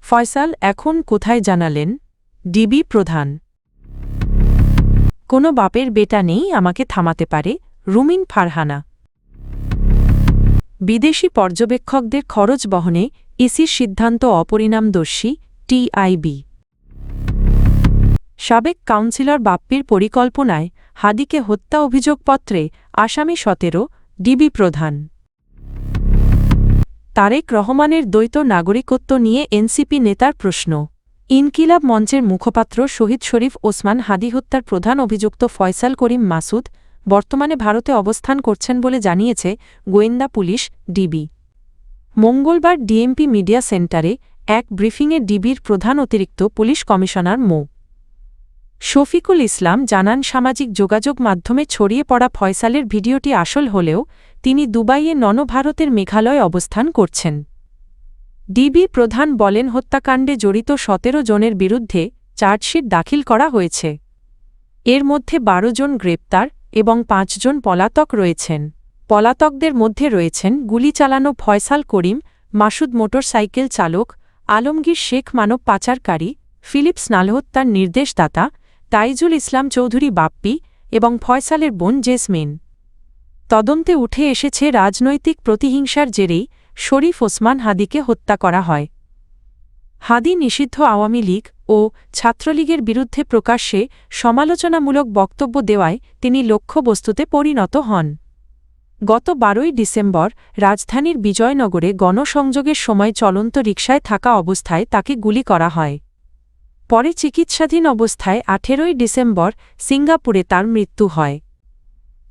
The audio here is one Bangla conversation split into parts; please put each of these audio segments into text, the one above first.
ফয়সাল এখন কোথায় জানালেন ডিবি প্রধান। কোনো বাপের বেটা নেই আমাকে থামাতে পারে, রুমিন ফারহানা। বিদেশি পর্যবেক্ষকদের খরচ বহনে ইসির সিদ্ধান্ত অপরিণামদর্শী, টিআইবি। সাবেক কাউন্সিলর বাপ্পির পরিকল্পনায় হাদিকে হত্যা অভিযোগপত্রে আসামি ১৭, ডিবি প্রধান। তারেক রহমানের দ্বৈত নাগরিকত্ব নিয়ে এনসিপি নেতার প্রশ্ন। ইনকিলাব মঞ্চের মুখপাত্র শহীদ শরীফ ওসমান হাদি হত্যার প্রধান অভিযুক্ত ফয়সাল করিম মাসুদ বর্তমানে ভারতে অবস্থান করছেন বলে জানিয়েছে গোয়েন্দা পুলিশ, ডিবি। মঙ্গলবার ডিএমপি মিডিয়া সেন্টারে এক ব্রিফিংয়ে ডিবির প্রধান অতিরিক্ত পুলিশ কমিশনার মো. শফিকুল ইসলাম জানান, সামাজিক যোগাযোগ মাধ্যমে ছড়িয়ে পড়া ফয়সালের ভিডিওটি আসল হলেও তিনি দুবাইয়ে ভারতের মেঘালয়ে অবস্থান করছেন। ডিবি প্রধান বলেন, হত্যাকাণ্ডে জড়িত ১৭ জনের বিরুদ্ধে চার্জশিট দাখিল করা হয়েছে। এর মধ্যে ১২ জন গ্রেপ্তার এবং ৫ জন পলাতক রয়েছেন। পলাতকদের মধ্যে রয়েছেন গুলি চালানো ফয়সাল করিম মাসুদ, মোটরসাইকেল চালক আলমগীর শেখ, মানব পাচারকারী ফিলিপস নালহত্যার নির্দেশদাতা তাইজুল ইসলাম চৌধুরী বাপ্পি এবং ফয়সালের বোন জেসমিন। তদন্তে উঠে এসেছে রাজনৈতিক প্রতিহিংসার জেরেই শরীফ ওসমান হাদিকে হত্যা করা হয়। হাদি নিষিদ্ধ আওয়ামী লীগ ও ছাত্রলীগের বিরুদ্ধে প্রকাশ্যে সমালোচনামূলক বক্তব্য দেওয়ায় তিনি লক্ষ্যবস্তুতে পরিণত হন। গত ১২ই ডিসেম্বর রাজধানীর বিজয়নগরে গণসংযোগের সময় চলন্ত রিকশায় থাকা অবস্থায় তাকে গুলি করা হয়। পরে চিকিৎসাধীন অবস্থায় ১৮ই ডিসেম্বর সিঙ্গাপুরে তার মৃত্যু হয়।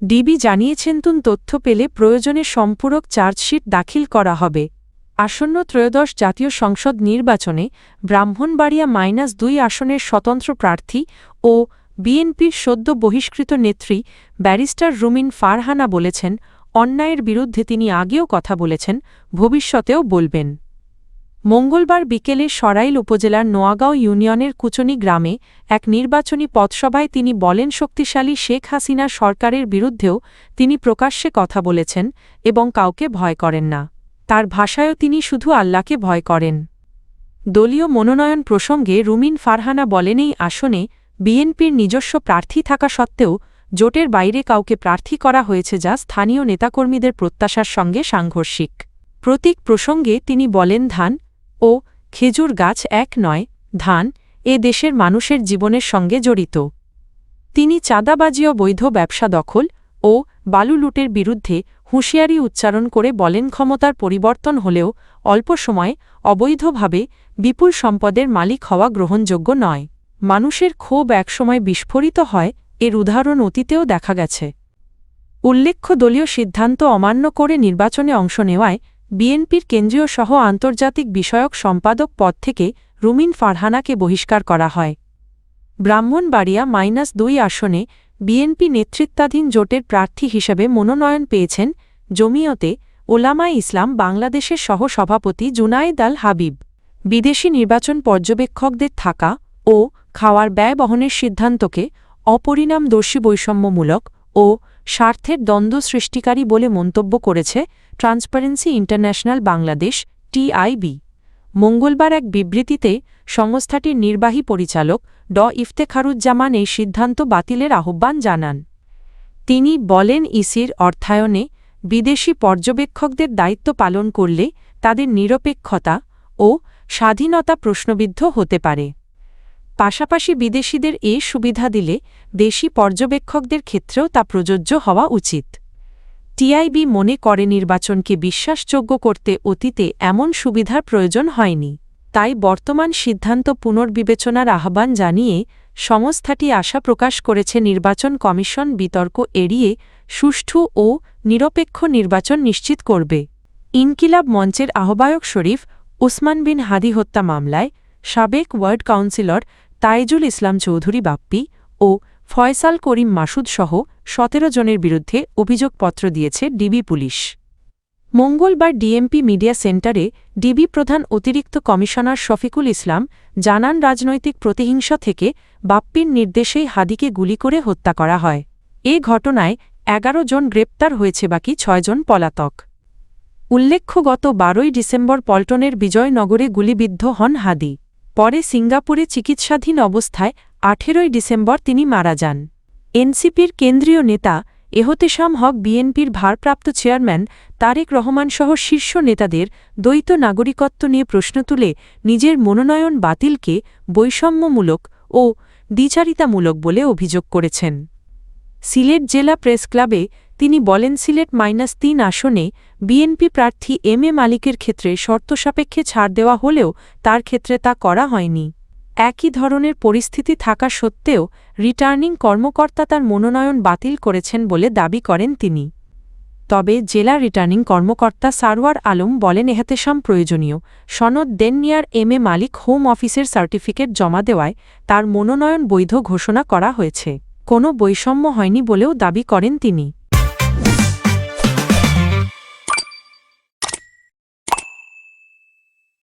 ডিবি জানিয়েছেন, তথ্য পেলে প্রয়োজনে সম্পূরক চার্জশিট দাখিল করা হবে। আসন্ন ত্রয়োদশ জাতীয় সংসদ নির্বাচনে ব্রাহ্মণবাড়িয়া -২ আসনের স্বতন্ত্র প্রার্থী ও বিএনপির সদ্য বহিষ্কৃত নেত্রী ব্যারিস্টার রুমিন ফারহানা বলেছেন, অন্যায়ের বিরুদ্ধে তিনি আগেও কথা বলেছেন, ভবিষ্যতেও বলবেন। মঙ্গলবার বিকেলে সরাইল উপজেলার নোয়াগাঁও ইউনিয়নের কুচনি গ্রামে এক নির্বাচনী পথসভায় তিনি বলেন, শক্তিশালী শেখ হাসিনা সরকারের বিরুদ্ধেও তিনি প্রকাশ্যে কথা বলেছেন এবং কাউকে ভয় করেন না। তার ভাষায়ও তিনি শুধু আল্লাহকে ভয় করেন। দলীয় মনোনয়ন প্রসঙ্গে রুমিন ফারহানা বলেন, এই আসনে বিএনপির নিজস্ব প্রার্থী থাকা সত্ত্বেও জোটের বাইরে কাউকে প্রার্থী করা হয়েছে, যা স্থানীয় নেতাকর্মীদের প্রত্যাশার সঙ্গে সাংঘর্ষিক। প্রতীক প্রসঙ্গে তিনি বলেন, ধান ও খেজুর গাছ এক নয়, ধান এ দেশের মানুষের জীবনের সঙ্গে জড়িত। তিনি চাঁদাবাজি ও বৈধ ব্যবসা দখল ও বালু লুটের বিরুদ্ধে হুঁশিয়ারি উচ্চারণ করে বলেন, ক্ষমতার পরিবর্তন হলেও অল্প সময়ে অবৈধভাবে বিপুল সম্পদের মালিক হওয়া গ্রহণযোগ্য নয়। মানুষের ক্ষোভ একসময় বিস্ফোরিত হয়, এর উদাহরণ অতীতেও দেখা গেছে। উল্লেখ্য, দলীয় সিদ্ধান্ত অমান্য করে নির্বাচনে অংশ নেওয়ায় বিএনপির কেন্দ্রীয় সহ আন্তর্জাতিক বিষয়ক সম্পাদক পদ থেকে রুমিন ফারহানাকে বহিষ্কার করা হয়। ব্রাহ্মণবাড়িয়া -২ আসনে বিএনপি নেতৃত্বাধীন জোটের প্রার্থী হিসেবে মনোনয়ন পেয়েছেন জমিয়তে ওলামায়ে ইসলাম বাংলাদেশের সহ-সভাপতি জুনায়েদ আল হাবিব। বিদেশি নির্বাচন পর্যবেক্ষকদের থাকা ও খাওয়ার ব্যয় বহনের সিদ্ধান্তকে অপরিণামদর্শী, বৈষম্যমূলক ও স্বার্থের দ্বন্দ্ব সৃষ্টিকারী বলে মন্তব্য করেছে ট্রান্সপারেন্সি ইন্টারন্যাশনাল বাংলাদেশ, টিআইবি। মঙ্গলবার এক বিবৃতিতে সংস্থাটির নির্বাহী পরিচালক ইফতেখারুজ্জামান এই সিদ্ধান্ত বাতিলের আহ্বান জানান। তিনি বলেন, ইসির অর্থায়নে বিদেশি পর্যবেক্ষকদের দায়িত্ব পালন করলে তাদের নিরপেক্ষতা ও স্বাধীনতা প্রশ্নবিদ্ধ হতে পারে। পাশাপাশি বিদেশিদের এ সুবিধা দিলে দেশি পর্যবেক্ষকদের ক্ষেত্রেও তা প্রযোজ্য হওয়া উচিত। টিআইবি মনে করে, নির্বাচনকে বিশ্বাসযোগ্য করতে অতীতে এমন সুবিধার প্রয়োজন হয়নি। তাই বর্তমান সিদ্ধান্ত পুনর্বিবেচনার আহ্বান জানিয়ে সংস্থাটি আশা প্রকাশ করেছে নির্বাচন কমিশন বিতর্ক এড়িয়ে সুষ্ঠু ও নিরপেক্ষ নির্বাচন নিশ্চিত করবে। ইনকিলাব মঞ্চের আহ্বায়ক শরীফ ওসমান বিন হাদি হত্যা মামলায় সাবেক ওয়ার্ড কাউন্সিলর তাইজুল ইসলাম চৌধুরী বাপ্পি ও ফয়সাল করিম মাসুদ সহ ১৭ জনের বিরুদ্ধে অভিযোগপত্র দিয়েছে ডিবি পুলিশ। মঙ্গলবার ডিএমপি মিডিয়া সেন্টারে ডিবি প্রধান অতিরিক্ত কমিশনার শফিকুল ইসলাম জানান, রাজনৈতিক প্রতিহিংসা থেকে বাপ্পির নির্দেশেই হাদিকে গুলি করে হত্যা করা হয়। এ ঘটনায় ১১ জন গ্রেপ্তার হয়েছে, বাকি ৬ জন পলাতক। উল্লেখ্য গত 12 ডিসেম্বর পল্টনের বিজয়নগরে গুলিবিদ্ধ হন হাদি। পরে সিঙ্গাপুরে চিকিৎসাধীন অবস্থায় 18 ডিসেম্বর তিনি মারা যান। এনসিপির কেন্দ্রীয় নেতা এহতেশাম হক বিএনপির ভারপ্রাপ্ত চেয়ারম্যান তারেক রহমানসহ শীর্ষ নেতাদের দ্বৈত নাগরিকত্ব নিয়ে প্রশ্ন তুলে নিজের মনোনয়ন বাতিলকে বৈষম্যমূলক ও দ্বিচারিতামূলক বলে অভিযোগ করেছেন। সিলেট জেলা প্রেস ক্লাবে তিনি বলেন, সিলেট -3 আসনে বিএনপি প্রার্থী এম এ মালিকের ক্ষেত্রে শর্তসাপেক্ষে ছাড় দেওয়া হলেও তার ক্ষেত্রে তা করা হয়নি। একই ধরনের পরিস্থিতি থাকা সত্ত্বেও রিটার্নিং কর্মকর্তা তার মনোনয়ন বাতিল করেছেন বলে দাবি করেন তিনি। তবে জেলা রিটার্নিং কর্মকর্তা সারওয়ার আলম বলেন, এহতেশাম প্রয়োজনীয় সনদ দেননি আর এম এ মালিক হোম অফিসের সার্টিফিকেট জমা দেওয়ায় তার মনোনয়ন বৈধ ঘোষণা করা হয়েছে। কোনো বৈষম্য হয়নি বলেও দাবি করেন তিনি।